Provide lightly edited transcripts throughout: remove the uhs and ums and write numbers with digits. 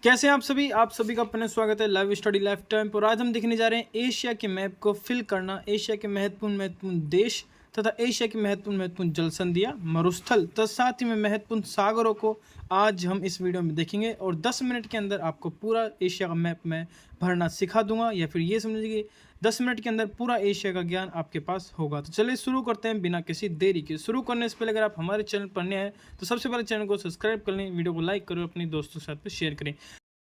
कैसे हैं आप सभी का अपने स्वागत है लाइव स्टडी लाइफ टाइम पर। आज हम देखने जा रहे हैं एशिया के मैप को फिल करना, एशिया के महत्वपूर्ण महत्वपूर्ण देश तथा एशिया की महत्वपूर्ण महत्वपूर्ण जलसंधियां, मरुस्थल तथा साथ ही में महत्वपूर्ण सागरों को आज हम इस वीडियो में देखेंगे और 10 मिनट के अंदर आपको पूरा एशिया का मैप में भरना सिखा दूंगा, या फिर ये समझ लीजिए 10 मिनट के अंदर पूरा एशिया का ज्ञान आपके पास होगा। तो चलिए शुरू करते हैं बिना किसी देरी के। शुरू करने से पहले अगर आप हमारे चैनल पर नए हैं तो सबसे पहले चैनल को सब्सक्राइब कर लें, वीडियो को लाइक करो, अपने दोस्तों के साथ शेयर करें।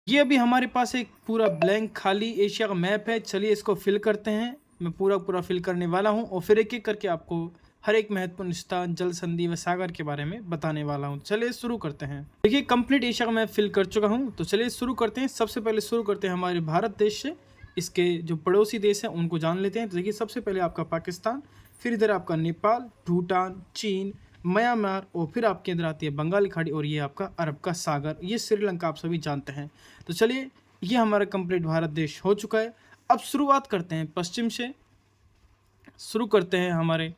ये अभी हमारे पास एक पूरा ब्लैंक खाली एशिया का मैप है। चलिए इसको फिल करते हैं। मैं पूरा फिल करने वाला हूं और फिर एक एक करके आपको हर एक महत्वपूर्ण स्थान, जल संधि व सागर के बारे में बताने वाला हूं। चलिए शुरू करते हैं। देखिए कंप्लीट एशिया का मैप फिल कर चुका हूं, तो चलिए शुरू करते हैं। सबसे पहले शुरू करते हैं हमारे भारत देश से। इसके जो पड़ोसी देश हैं उनको जान लेते हैं। तो देखिए सबसे पहले आपका पाकिस्तान, फिर इधर आपका नेपाल, भूटान, चीन, म्यांमार और फिर आपके इधर आती है बंगाली खाड़ी और ये आपका अरब का सागर, ये श्रीलंका आप सभी जानते हैं। तो चलिए ये हमारा कंप्लीट भारत देश हो चुका है। अब शुरुआत करते हैं पश्चिम से, शुरू करते हैं हमारे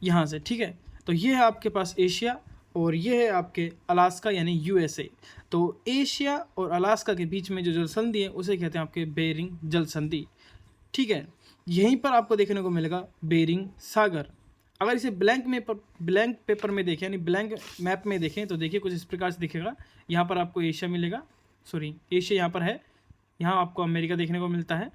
यहाँ से, ठीक है। तो ये है आपके पास एशिया और ये है आपके अलास्का यानी यूएसए। तो एशिया और अलास्का के बीच में जो जल संधि है उसे कहते हैं आपके बेरिंग जल संधि, ठीक है। यहीं पर आपको देखने को मिलेगा बेरिंग सागर। अगर इसे ब्लैंक पेपर में देखें यानी ब्लैंक मैप में देखें तो देखिए कुछ इस प्रकार से दिखेगा। यहाँ पर आपको एशिया मिलेगा, सॉरी एशिया यहाँ पर है, यहाँ आपको अमेरिका देखने को मिलता है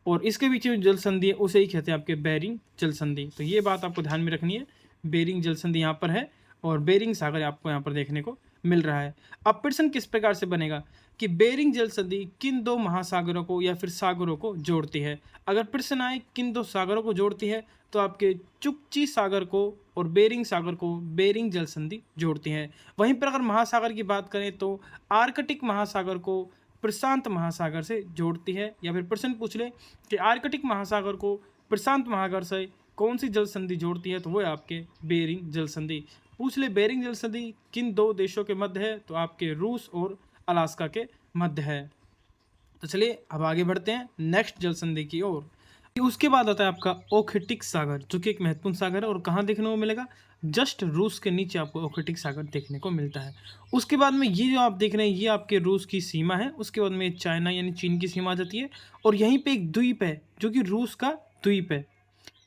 और इसके बीच में जल संधि है उसे ही कहते हैं आपके बेरिंग जल संधि। तो ये बात आपको ध्यान में रखनी है, बेरिंग जल संधि यहाँ पर है और बेरिंग सागर आपको यहाँ पर देखने को मिल रहा है। अब प्रश्न किस प्रकार से बनेगा कि बेरिंग जल संधि किन दो महासागरों को या फिर सागरों को जोड़ती है। अगर प्रश्न आए किन दो सागरों को जोड़ती है तो आपके चुकची सागर को और बेरिंग सागर को बेरिंग जल संधि जोड़ती है। वहीं पर अगर महासागर की बात करें तो आर्कटिक महासागर को प्रशांत महासागर से जोड़ती है। या फिर प्रश्न पूछ ले कि आर्कटिक महासागर को प्रशांत महासागर से कौन सी जल संधि जोड़ती है, तो वो है आपके बेरिंग जल संधि। पूछ ले बेरिंग जल संधि किन दो देशों के मध्य है, तो आपके रूस और अलास्का के मध्य है। तो चलिए अब आगे बढ़ते हैं नेक्स्ट जल संधि की ओर। उसके बाद आता है आपका ओखटिक सागर, जो कि एक महत्वपूर्ण सागर है और कहाँ देखने को मिलेगा, जस्ट रूस के नीचे आपको ओखटिक सागर देखने को मिलता है। उसके बाद में ये जो आप देख रहे हैं ये आपके रूस की सीमा है। उसके बाद में चाइना यानी चीन की सीमा आ जाती है और यहीं पे एक द्वीप है जो कि रूस का द्वीप है।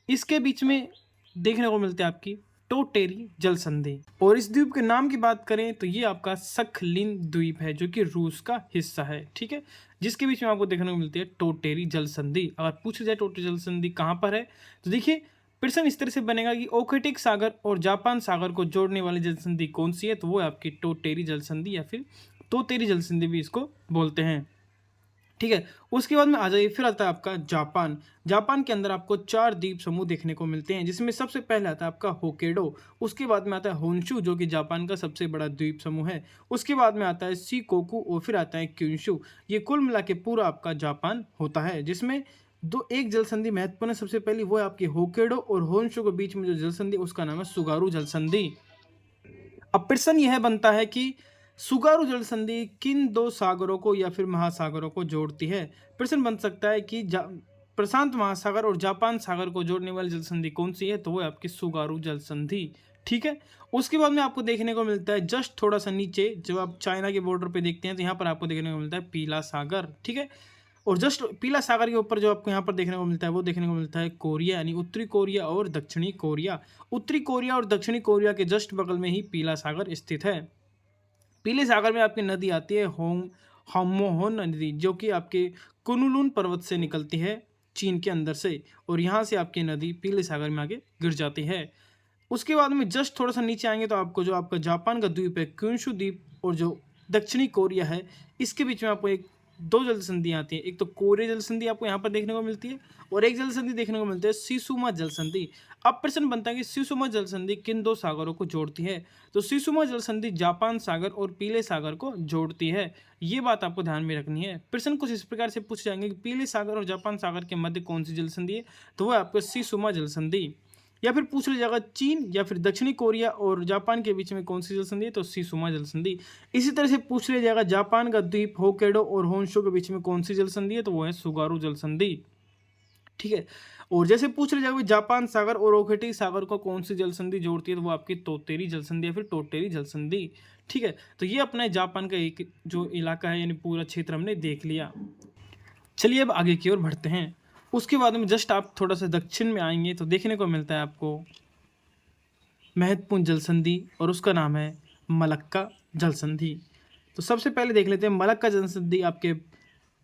इसके बीच में देखने को मिलती है आपकी टोटेरी जल संधि। और इस द्वीप के नाम की बात करें तो ये आपका सखलिन द्वीप है जो कि रूस का हिस्सा है, ठीक है, जिसके बीच में आपको देखने को मिलती है टोटेरी जल संधि। अगर पूछा जाए टोटेरी जल संधि कहाँ पर है तो देखिए प्रश्न इस तरह से बनेगा कि ओखटिक सागर और जापान सागर को जोड़ने वाली जल संधि कौन सी है, तो वो है आपकी टोटेरी जल संधि या फिर तोतेरी जल संधि भी इसको बोलते हैं, ठीक है। उसके बाद में आ जाइए, फिर आता है आपका जापान। जापान के अंदर आपको 4 द्वीप समूह देखने को मिलते हैं, जिसमें सबसे पहले आता है आपका होकेडो। उसके बाद में आता है होन्शु जो कि जापान का सबसे बड़ा द्वीप समूह है। उसके बाद में आता है शिकोकू और फिर आता है क्यूशु। ये कुल मिला के पूरा आपका जापान होता है, जिसमें एक जल संधि महत्वपूर्ण है। सबसे पहली वो है आपकी होकेडो और होन्शु के बीच में जो जल संधि उसका नाम है सुगारू जल संधि। अब प्रश्न यह बनता है कि सुगारू जल संधि किन दो सागरों को या फिर महासागरों को जोड़ती है। प्रश्न बन सकता है कि प्रशांत महासागर और जापान सागर को जोड़ने वाली जल संधि कौन सी है, तो वो है आपकी सुगारू जल संधि, ठीक है। उसके बाद में आपको देखने को मिलता है जस्ट थोड़ा सा नीचे, जब आप चाइना के बॉर्डर पे देखते हैं तो यहाँ पर आपको देखने को मिलता है पीला सागर, ठीक है। और जस्ट पीला सागर के ऊपर जो आपको यहाँ पर देखने को मिलता है वो देखने को मिलता है कोरिया यानी उत्तरी कोरिया और दक्षिणी कोरिया। उत्तरी कोरिया और दक्षिणी कोरिया के जस्ट बगल में ही पीला सागर स्थित है। पीले सागर में आपकी नदी आती है होमोहोन नदी, जो कि आपके कुनलुन पर्वत से निकलती है चीन के अंदर से, और यहाँ से आपकी नदी पीले सागर में आगे गिर जाती है। उसके बाद में जस्ट थोड़ा सा नीचे आएंगे तो आपको जो आपका जापान का द्वीप है क्यूशु द्वीप और जो दक्षिणी कोरिया है इसके बीच में आपको एक दो जल संधि आती है। एक तो कोरे जल संधि आपको यहाँ पर देखने को मिलती है और एक जल संधि देखने को मिलती है सिसुमा जल संधि। अब प्रश्न बनता है कि सिसुमा जल संधि किन दो सागरों को जोड़ती है, तो सिसुमा जल संधि जापान सागर और पीले सागर को जोड़ती है। ये बात आपको ध्यान में रखनी है। प्रश्न कुछ इस प्रकार से पूछ जाएंगे कि पीले सागर और जापान सागर के मध्य कौन सी जल संधि है, तो वह आपको सिसुमा जल संधि। या फिर पूछ लिया जाएगा चीन या फिर दक्षिणी कोरिया और जापान के बीच में कौन सी जल संधि है, तो सिसुमा जल संधि। इसी तरह से पूछ लिया जाएगा जापान का द्वीप होक्काइडो और होन्शु के बीच में कौन सी जल संधि है, तो वो है सुगारू जल संधि, ठीक है। और जैसे पूछ लिया जाएगा जापान सागर और ओखटिक सागर को कौन सी जल संधि जोड़ती है, तो वो आपकी तोतेरी जल संधि या फिर टोटेरी जल संधि, ठीक है, तो ये अपना जापान का एक जो इलाका है यानी पूरा क्षेत्र हमने देख लिया। चलिए अब आगे की ओर बढ़ते हैं। उसके बाद में जस्ट आप थोड़ा सा दक्षिण में आएंगे तो देखने को मिलता है आपको महत्वपूर्ण जल संधि, और उसका नाम है मलक्का जल संधि। तो सबसे पहले देख लेते हैं मलक्का जल संधि आपके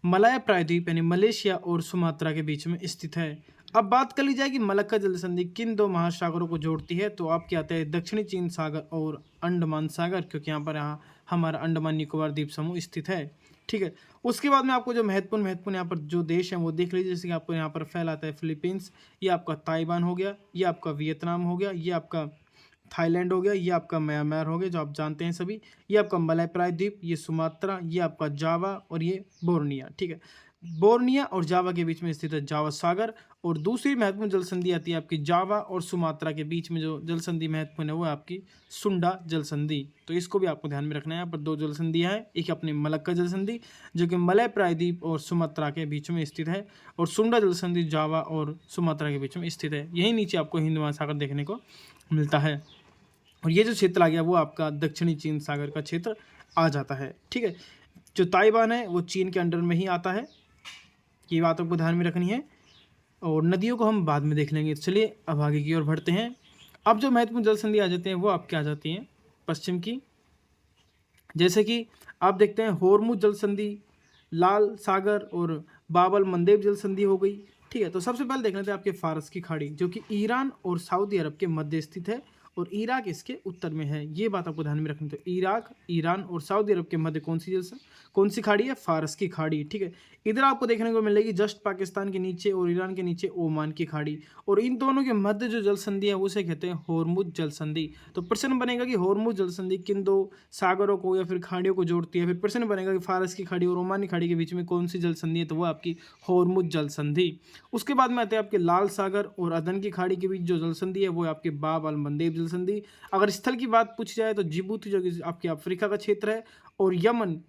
मलाया प्रायद्वीप यानी मलेशिया और सुमात्रा के बीच में स्थित है। अब बात कर ली जाए कि मलक्का जल संधि किन दो महासागरों को जोड़ती है, तो आपके आते हैं दक्षिणी चीन सागर और अंडमान सागर, क्योंकि यहाँ हमारा अंडमान निकोबार द्वीप समूह स्थित है। ठीक है, उसके बाद में आपको जो महत्वपूर्ण यहाँ पर जो देश है वो देख लीजिए। जैसे कि आपको यहाँ पर फैलाता है फिलीपींस, ये आपका ताइवान हो गया, ये आपका वियतनाम हो गया, ये आपका थाईलैंड हो गया, ये आपका म्यांमार हो गया जो आप जानते हैं सभी, ये आपका मलय प्रायद्वीप, ये सुमात्रा, ये आपका जावा और ये बोर्निया। ठीक है, बोर्निया और जावा के बीच में स्थित है जावा सागर। और दूसरी महत्वपूर्ण जल संधि आती है आपकी जावा और सुमात्रा के बीच में जो जल संधि महत्वपूर्ण है वो है आपकी सुंडा जल संधि। तो इसको भी आपको ध्यान में रखना है। यहाँ पर दो जल संधियाँ हैं, एक अपनी मलक्का जल संधि जो कि मलय प्रायद्वीप और सुमात्रा के बीच में स्थित है, और सुंडा जल संधि जावा और सुमात्रा के बीच में स्थित है। यही नीचे आपको हिंद महासागर देखने को मिलता है। और ये जो क्षेत्र आ गया वो आपका दक्षिणी चीन सागर का क्षेत्र आ जाता है। ठीक है, जो ताइवान है वो चीन के अंडर में ही आता है, ये बातों को ध्यान में रखनी है। और नदियों को हम बाद में देख लेंगे। चलिए अब आगे की ओर बढ़ते हैं। अब जो महत्वपूर्ण जल संधि आ जाते हैं वो आपके आ जाती हैं पश्चिम की, जैसे कि आप देखते हैं होर्मुज जल संधि, लाल सागर और बाबल मंदेब जल संधि हो गई। ठीक है, तो सबसे पहले देख लेते हैं आपके फारस की खाड़ी जो कि ईरान और सऊदी अरब के मध्य स्थित है, और इराक इसके उत्तर में है। ये बात आपको ध्यान में रखनी। तो इराक, ईरान और सऊदी अरब के मध्य कौन सी खाड़ी है? फारस की खाड़ी। ठीक है, इधर आपको देखने को मिलेगी जस्ट पाकिस्तान के नीचे और ईरान के नीचे ओमान की खाड़ी, और इन दोनों के मध्य जो जल संधि है उसे कहते हैं होर्मुज जल संधि। तो प्रश्न बनेगा कि होर्मुज जल संधि किन दो सागरों को या फिर खाड़ियों को जोड़ती है। फिर प्रश्न बनेगा कि फारस की खाड़ी और ओमानी खाड़ी के बीच में कौन सी जल संधि है, तो वो आपकी होर्मुज जल संधि। उसके बाद में आते हैं आपके लाल सागर और अदन की खाड़ी के बीच जो जल संधि है वो है आपके बाब अल मंदेब जल संधि। अगर स्थल की बात पूछी जाए तो जिबूती जो कि आपके अफ्रीका का क्षेत्र है, और यमन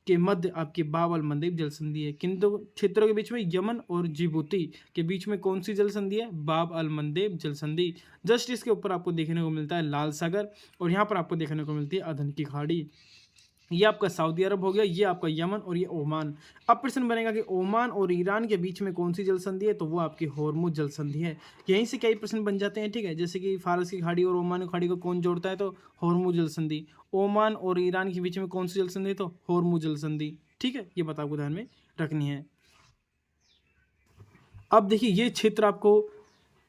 के मध्य आपकी बाब अल मंदेब जल संधि है। किन दो क्षेत्रों के बीच में? यमन और जिबूती के बीच में कौन सी जल संधि है? बाब अल मंदेब जल संधि। जस्ट इसके ऊपर आपको देखने को मिलता है लाल सागर, और यहाँ पर आपको देखने को मिलती है अदन की खाड़ी। ये आपका सऊदी अरब हो गया, ये आपका यमन और ये ओमान। अब प्रश्न बनेगा कि ओमान और ईरान के बीच में कौन सी जल संधि है, तो वो आपकी होर्मुज जल संधि है। यहीं से कई प्रश्न बन जाते हैं। ठीक है, जैसे कि फारस की खाड़ी और ओमान की खाड़ी को कौन जोड़ता है, तो होर्मुज जल संधि। ओमान और ईरान के बीच में कौन सी जल संधि है, तो होर्मुज जल संधि। ठीक है, ये बात आपको ध्यान में रखनी है। अब देखिए ये क्षेत्र आपको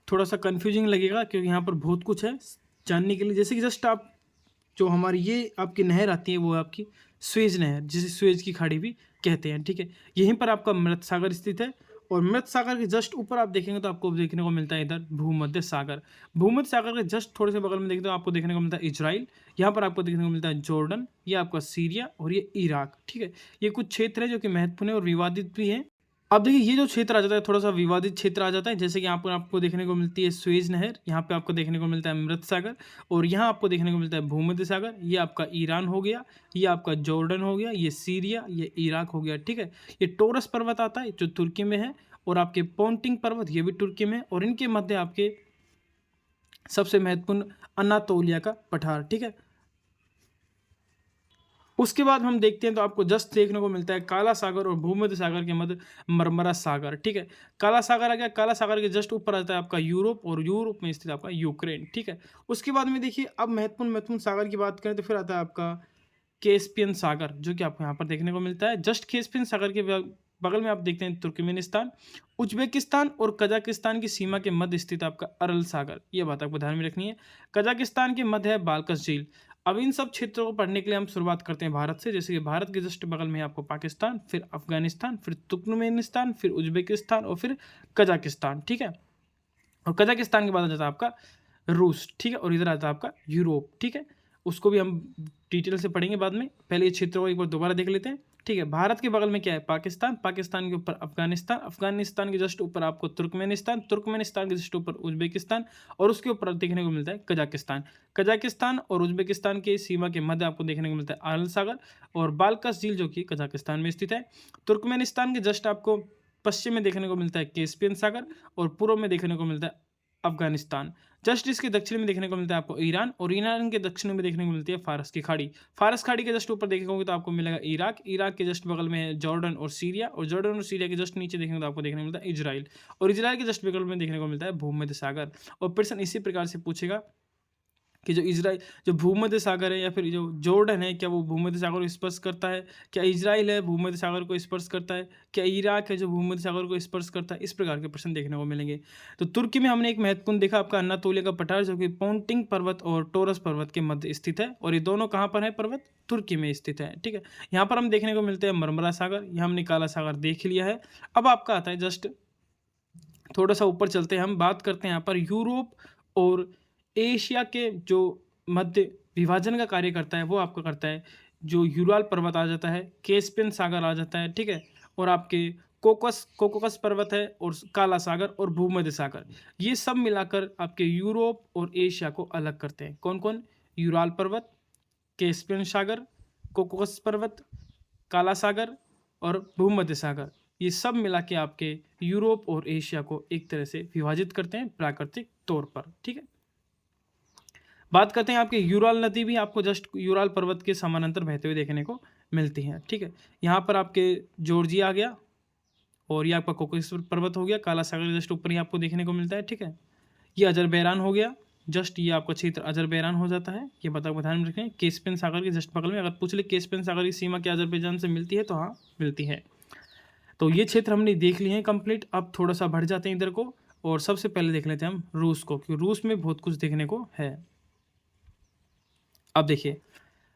थोड़ा सा कंफ्यूजिंग लगेगा क्योंकि यहाँ पर बहुत कुछ है जानने के लिए। जैसे कि जस्ट आप जो हमारी ये आपकी नहर आती है वो है आपकी स्वेज नहर, जिसे स्वेज की खाड़ी भी कहते हैं। ठीक है, यहीं पर आपका मृत सागर स्थित है, और मृत सागर के जस्ट ऊपर आप देखेंगे तो आपको देखने को मिलता है इधर भूमध्य सागर। भूमध्य सागर के जस्ट थोड़े से बगल में देखें तो आपको देखने को मिलता है इजराइल, यहाँ पर आपको देखने को मिलता है जॉर्डन, ये आपका सीरिया और ये इराक। ठीक है, ये कुछ क्षेत्र है जो कि महत्वपूर्ण है और विवादित भी है। अब देखिए ये जो क्षेत्र आ जाता है थोड़ा सा विवादित क्षेत्र आ जाता है, जैसे कि यहाँ पर आपको देखने को मिलती है स्वेज नहर, यहाँ पे आपको देखने को मिलता है मृत सागर, और यहाँ आपको देखने को मिलता है भूमध्य सागर। ये आपका ईरान हो गया, ये आपका जॉर्डन हो गया, ये सीरिया, ये इराक हो गया। ठीक है, ये टोरस पर्वत आता है जो तुर्की में है, और आपके पोंटिंग पर्वत ये भी तुर्की में है, और इनके मध्य आपके सबसे महत्वपूर्ण अनातोलिया का पठार। ठीक है, उसके बाद हम देखते हैं तो आपको जस्ट देखने को मिलता है काला सागर और भूमध्य सागर के मध्य मरमरा सागर। ठीक है, काला सागर आ गया, काला सागर के जस्ट ऊपर आता है आपका यूरोप, और यूरोप में स्थित आपका यूक्रेन। ठीक है, उसके बाद में देखिए अब महत्वपूर्ण सागर की बात करें तो फिर आता है आपका कैस्पियन सागर, जो कि आपको यहाँ पर देखने को मिलता है। जस्ट कैस्पियन सागर के बगल में आप देखते हैं तुर्कमेनिस्तान, उज्बेकिस्तान और कजाकिस्तान की सीमा के मध्य स्थित आपका अरल सागर। ये बात आपको ध्यान में रखनी है। कजाकिस्तान के मध्य है बाल्कस झील। अब इन सब क्षेत्रों को पढ़ने के लिए हम शुरुआत करते हैं भारत से। जैसे कि भारत के जस्ट बगल में आपको पाकिस्तान, फिर अफगानिस्तान, फिर तुर्कमेनिस्तान, फिर उज्बेकिस्तान और फिर कजाकिस्तान। ठीक है, और कजाकिस्तान के बाद आ जाता है आपका रूस। ठीक है, और इधर आता है आपका यूरोप। ठीक है, उसको भी हम डिटेल से पढ़ेंगे बाद में। पहले ये क्षेत्रों को एक बार दोबारा देख लेते हैं। ठीक है, भारत के बगल में क्या है? पाकिस्तान, पाकिस्तान के ऊपर अफगानिस्तान, अफगानिस्तान के जस्ट ऊपर आपको तुर्कमेनिस्तान, तुर्कमेनिस्तान के जस्ट ऊपर उज्बेकिस्तान, और उसके ऊपर देखने को मिलता है कजाकिस्तान। कजाकिस्तान और उज्बेकिस्तान के सीमा के मध्य आपको देखने को मिलता है अरल सागर और बाल्कस झील, जो कि कजाकिस्तान में स्थित है। तुर्कमेनिस्तान के जस्ट आपको पश्चिम में देखने को मिलता है कैस्पियन सागर, और पूर्व में देखने को मिलता है अफगानिस्तान। जस्ट इसके दक्षिण में देखने को मिलता है आपको ईरान, और ईरान के दक्षिण में देखने को मिलती है फारस की खाड़ी। फारस खाड़ी के जस्ट ऊपर देखेंगे तो आपको मिलेगा इराक, इराक के जस्ट बगल में है जॉर्डन और सीरिया, और जॉर्डन और सीरिया के जस्ट नीचे देखेंगे तो आपको देखने को मिलता है इजराइल, और इजराइल के जस्ट बगल में देखने को मिलता है भूमध्य सागर। और प्रश्न इसी प्रकार से पूछेगा कि जो भूमध्य सागर है या फिर जो जॉर्डन है, क्या वो भूमध्य सागर को स्पर्श करता है, क्या इजराइल है भूमध्य सागर को स्पर्श करता है, क्या इराक है जो भूमध्य सागर को स्पर्श करता है, इस प्रकार के प्रश्न देखने को मिलेंगे। तो तुर्की में हमने एक महत्वपूर्ण देखा आपका अनातोलिया का पठार, जो कि पोंटिंग पर्वत और टोरस पर्वत के मध्य स्थित है, और ये दोनों कहाँ पर है पर्वत, तुर्की में स्थित है। ठीक है, यहाँ पर हम देखने को मिलते हैं मरमरा सागर, यहाँ हमने काला सागर देख लिया है। अब आपका आता है जस्ट थोड़ा सा ऊपर चलते हैं, हम बात करते हैं यहाँ पर यूरोप और एशिया के जो मध्य विभाजन का कार्य करता है वो आपका करता है जो यूराल पर्वत आ जाता है, कैस्पियन सागर आ जाता है। ठीक है, और आपके कोकोकस पर्वत है, और काला सागर और भूमध्य सागर, ये सब मिलाकर आपके यूरोप और एशिया को अलग करते हैं। कौन कौन, यूराल पर्वत, कैस्पियन सागर, कोकोकस पर्वत, काला सागर और भूमध्य सागर, ये सब मिला के आपके यूरोप और एशिया को एक तरह से विभाजित करते हैं प्राकृतिक तौर पर। ठीक है, बात करते हैं आपके यूराल नदी भी आपको जस्ट यूराल पर्वत के समानांतर बहते हुए देखने को मिलती है। ठीक है, यहाँ पर आपके जॉर्जिया आ गया, और ये आपका कोकोकस पर्वत हो गया, काला सागर जस्ट ऊपर ही आपको देखने को मिलता है। ठीक है, ये अजरबैजान हो गया, जस्ट ये आपका क्षेत्र अजरबैजान हो जाता है, ये बता ध्यान में रखें। कैस्पियन सागर के जस्ट बगल में, अगर पूछ ले कैस्पियन सागर की सीमा क्या अजरबैजान से मिलती है, तो हाँ मिलती है। तो ये क्षेत्र हमने देख लिए हैं कंप्लीट। अब थोड़ा सा बढ़ जाते हैं इधर को, और सबसे पहले देख लेते हैं हम रूस को, क्योंकि रूस में बहुत कुछ देखने को है। अब देखिए,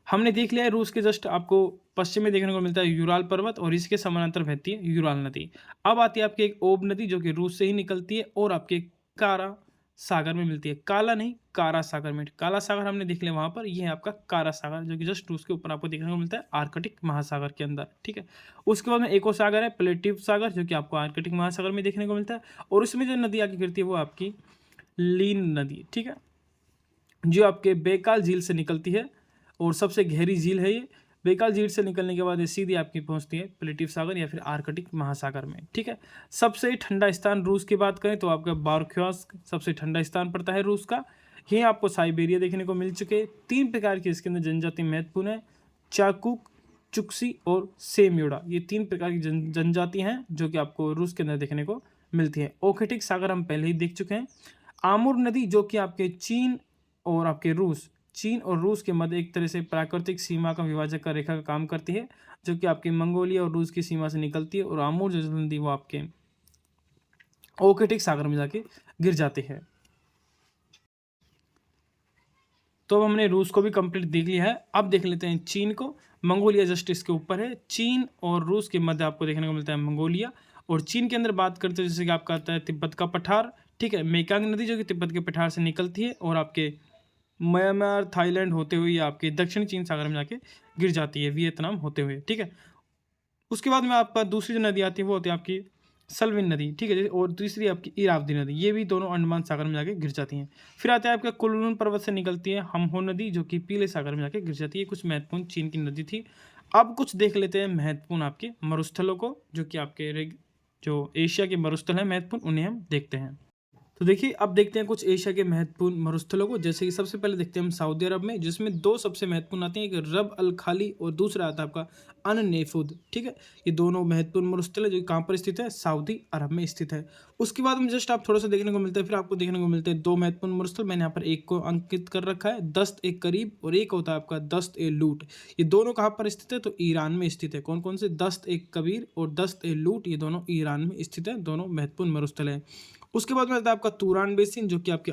हमने देख लिया है रूस के जस्ट आपको पश्चिम में देखने को मिलता है यूराल पर्वत, और इसके समानांतर बहती है यूराल नदी। अब आती है आपकी एक ओब नदी, जो कि रूस से ही निकलती है और आपके कारा सागर में मिलती है। काला नहीं, कारा सागर में। काला सागर हमने देख लिया वहां पर, ये है आपका कारा सागर, जो कि जस्ट रूस के ऊपर आपको देखने को मिलता है आर्कटिक महासागर के अंदर। ठीक है, उसके बाद में एक और सागर है प्लेटिव सागर, जो कि आपको आर्कटिक महासागर में देखने को मिलता है, और उसमें जो नदी आगे गिरती है वो आपकी लीन नदी। ठीक है, जो आपके बेकाल झील से निकलती है, और सबसे गहरी झील है ये। बेकाल झील से निकलने के बाद ये सीधी आपकी पहुंचती है प्लेटिव सागर या फिर आर्कटिक महासागर में। ठीक है, सबसे ठंडा स्थान रूस की बात करें तो आपका बारख्यास्क सबसे ठंडा स्थान पड़ता है रूस का। यहीं आपको साइबेरिया देखने को मिल चुके। 3 प्रकार की इसके अंदर जनजाति महत्वपूर्ण है, चाकुक, चुक्सी और सेम्योडा, ये 3 प्रकार की जनजाति हैं जो कि आपको रूस के अंदर देखने को मिलती है। ओखेटिक सागर हम पहले ही देख चुके हैं। आमुर नदी, जो कि आपके चीन और रूस के मध्य एक तरह से प्राकृतिक सीमा का विभाजक का रेखा का काम करती है, जो कि आपके मंगोलिया और रूस की सीमा से निकलती है, और आमूर जो नदी वो आपके ओखेटिक सागर में जाके गिर जाती है। तो अब हमने रूस को भी कंप्लीट देख लिया है। अब देख लेते हैं चीन को। मंगोलिया जस्ट इसके ऊपर है। चीन और रूस के मध्य आपको देखने को मिलता है मंगोलिया, और चीन के अंदर बात करते हैं जैसे कि आपका आता है तिब्बत का पठार। ठीक है, मेकांग नदी जो कि तिब्बत के पठार से निकलती है और आपके म्यांमार, थाईलैंड होते हुए आपके दक्षिण चीन सागर में जाके गिर जाती है, वियतनाम होते हुए। ठीक है, उसके बाद में आपका दूसरी जो नदी आती है वो होती है आपकी सल्विन नदी। ठीक है, और तीसरी आपकी इरावदी नदी, ये भी दोनों अंडमान सागर में जाके गिर जाती हैं। फिर आता है आपका कुलुन पर्वत से निकलती है हमहो नदी, जो कि पीले सागर में जाके गिर जाती है। कुछ महत्वपूर्ण चीन की नदी थी। अब कुछ देख लेते हैं महत्वपूर्ण आपके मरुस्थलों को, जो कि आपके जो एशिया के मरुस्थल हैं महत्वपूर्ण, उन्हें हम देखते हैं। तो देखिए, अब देखते हैं कुछ एशिया के महत्वपूर्ण मरुस्थलों को। जैसे कि सबसे पहले देखते हैं हम सऊदी अरब में, जिसमें 2 सबसे महत्वपूर्ण आते हैं, एक रब अल खाली और दूसरा आता है आपका अन नेफुद। ठीक है, ये दोनों महत्वपूर्ण मरुस्थल है जो कहाँ पर स्थित है, सऊदी अरब में स्थित है। उसके बाद में जस्ट आप थोड़ा सा देखने को मिलता है, फिर आपको देखने को मिलते हैं 2 महत्वपूर्ण मरुस्थल। मैंने यहाँ पर एक को अंकित कर रखा है, दस्त ए करीब, और एक होता है आपका दस्त ए लूट। ये दोनों कहाँ पर स्थित है, तो ईरान में स्थित है। कौन कौन से, दस्त ए कबीर और दस्त ए लूट, ये दोनों ईरान में स्थित है, दोनों महत्वपूर्ण मरुस्थल है। उसके बाद में आता है आपका तुरान बेसिन, जो कि आपके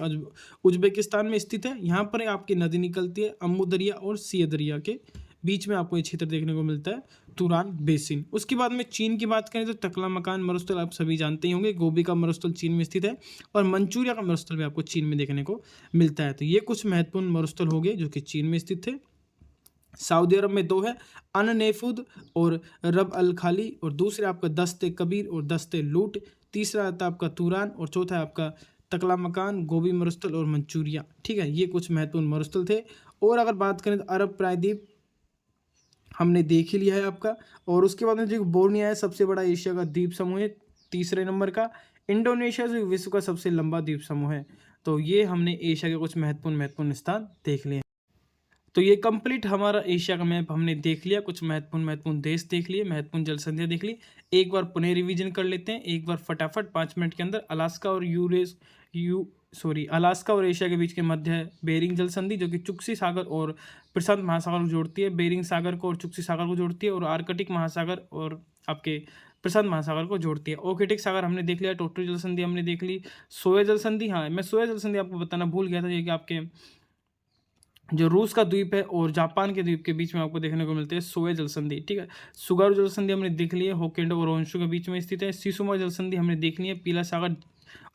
उज्बेकिस्तान में स्थित है। यहाँ पर आपकी नदी निकलती है अम्मू दरिया और सिया दरिया के बीच में, आपको ये क्षेत्र देखने को मिलता है तुरान बेसिन। उसके बाद में चीन की बात करें तो तकलामकान मरुस्थल आप सभी जानते ही होंगे, गोबी का मरुस्थल चीन में स्थित है, और मंचूरिया का मरुस्थल भी आपको चीन में देखने को मिलता है। तो ये कुछ महत्वपूर्ण मरुस्थल हो गए जो कि चीन में स्थित थे। सऊदी अरब में 2 है, अन नेफुद और रब अल खाली, और दूसरे आपका दस्ते कबीर और दस्ते लूट। तीसरा आता है आपका तुरान, और चौथा है आपका तकलामकान, गोबी मरुस्थल और मंचूरिया। ठीक है, ये कुछ महत्वपूर्ण मरुस्थल थे। और अगर बात करें तो अरब प्रायद्वीप हमने देख ही लिया है आपका। और उसके बाद में जो बोर्निया है, सबसे बड़ा एशिया का द्वीप समूह है, तीसरे नंबर का। इंडोनेशिया जो विश्व का सबसे लंबा द्वीप समूह है, तो ये हमने एशिया के कुछ महत्वपूर्ण स्थान देख लिए। तो ये कंप्लीट हमारा एशिया का मैप हमने देख लिया, कुछ महत्वपूर्ण देश देख लिए, महत्वपूर्ण जल संधियाँ देख ली। एक बार पुनः रिवीजन कर लेते हैं, एक बार फटाफट 5 मिनट के अंदर। अलास्का और एशिया के बीच के मध्य है बेरिंग जल संधि, जो कि चुक्सी सागर और प्रशांत महासागर को जोड़ती है। बेरिंग सागर को और चुक्सी सागर को जोड़ती है, और आर्कटिक महासागर और आपके प्रशांत महासागर को जोड़ती है। ओकेटिक सागर हमने देख लिया, टोटो जल संधि हमने देख ली। सोया जल संधि, हाँ मैं सोया जल संधि आपको बताना भूल गया था, ये कि आपके जो रूस का द्वीप है और जापान के द्वीप के बीच में आपको देखने को मिलते हैं सोया जल संधि, ठीक है। सुगारू जल संधि हमने देख ली है, होक्केंडो और होंशु के बीच में स्थित है। शिसुमा जल संधि हमने देख ली है, पीला सागर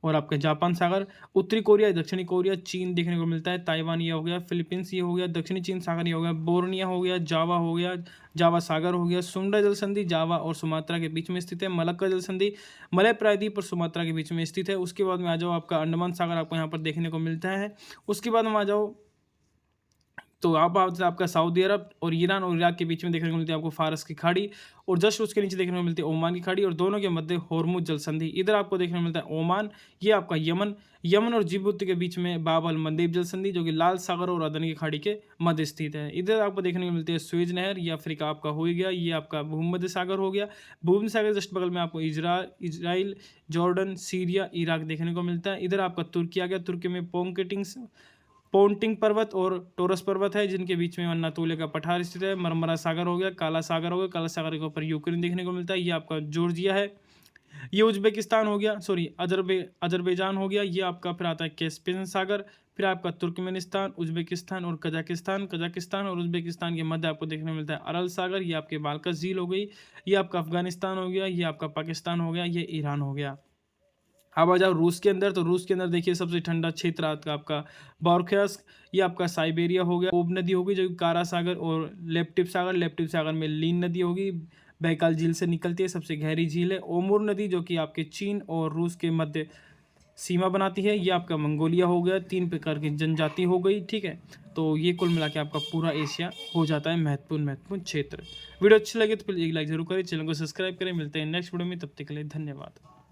और आपका जापान सागर। उत्तरी कोरिया, दक्षिणी कोरिया, चीन देखने को मिलता है। ताइवान ये हो गया, फिलीपींस ये हो गया, दक्षिणी चीन सागर ये हो गया, बोर्निया हो गया, जावा हो गया, जावा सागर हो गया। सुंडा जल संधि जावा और सुमात्रा के बीच में स्थित है। मलक्का जल संधि मलय प्रायद्वीप और सुमात्रा के बीच में स्थित है। उसके बाद में आ जाओ, आपका अंडमान सागर आपको यहाँ पर देखने को मिलता है। उसके बाद में आ जाओ तो आपका सऊदी अरब और ईरान और इराक के बीच में देखने को मिलती है आपको फारस की खाड़ी, और जस्ट उसके नीचे देखने को मिलती है ओमान की खाड़ी, और दोनों के मध्य होर्मुज जल संधि। इधर आपको देखने को मिलता है ओमान, ये आपका यमन और जिबूती के बीच में बाब अल मंदेब जल संधि, जो कि लाल सागर और अदन की खाड़ी के मध्य स्थित है। इधर आपको देखने को मिलती है स्वेज नहर, ये अफ्रीका आपका हो गया, ये आपका भूमध्य सागर हो गया। भूमध्य सागर जस्ट बगल में आपको इजराइल, जॉर्डन, सीरिया, इराक देखने को मिलता है। इधर आपका तुर्की आ गया, तुर्की में पोंटिंग पर्वत और टोरस पर्वत है, जिनके बीच में अनातोलिया का पठार स्थित है। मरमरा सागर हो गया, काला सागर हो गया, काला सागर के ऊपर यूक्रेन देखने को मिलता है, ये आपका जॉर्जिया है। ये उज्बेकिस्तान हो गया, अजरबैजान हो गया, ये आपका फिर आता है कैस्पियन सागर। फिर आपका तुर्कमेनिस्तान, उज्बेकिस्तान और कजाकिस्तान और उज्बेकिस्तान के मध्य आपको देखने को मिलता है अरल सागर, ये आपके बालकस झील हो गई, ये आपका अफगानिस्तान हो गया, ये आपका पाकिस्तान हो गया, ये ईरान हो गया। अब आ जाओ रूस के अंदर, तो रूस के अंदर देखिए सबसे ठंडा क्षेत्र आपका बॉर्खयास्क, ये आपका साइबेरिया हो गया। ओब नदी होगी जो कि कारा सागर, और लेप्टिव सागर में लीन नदी होगी, बैकाल झील से निकलती है, सबसे गहरी झील है। ओमुर नदी जो कि आपके चीन और रूस के मध्य सीमा बनाती है, ये आपका मंगोलिया हो गया। 3 प्रकार की जनजाति हो गई, ठीक है। तो ये कुल मिला के आपका पूरा एशिया हो जाता है महत्वपूर्ण क्षेत्र। वीडियो अच्छी लगे तो प्लीज एक लाइक जरूर करें, चैनल को सब्सक्राइब करें। मिलते हैं नेक्स्ट वीडियो में, तब तक के लिए धन्यवाद।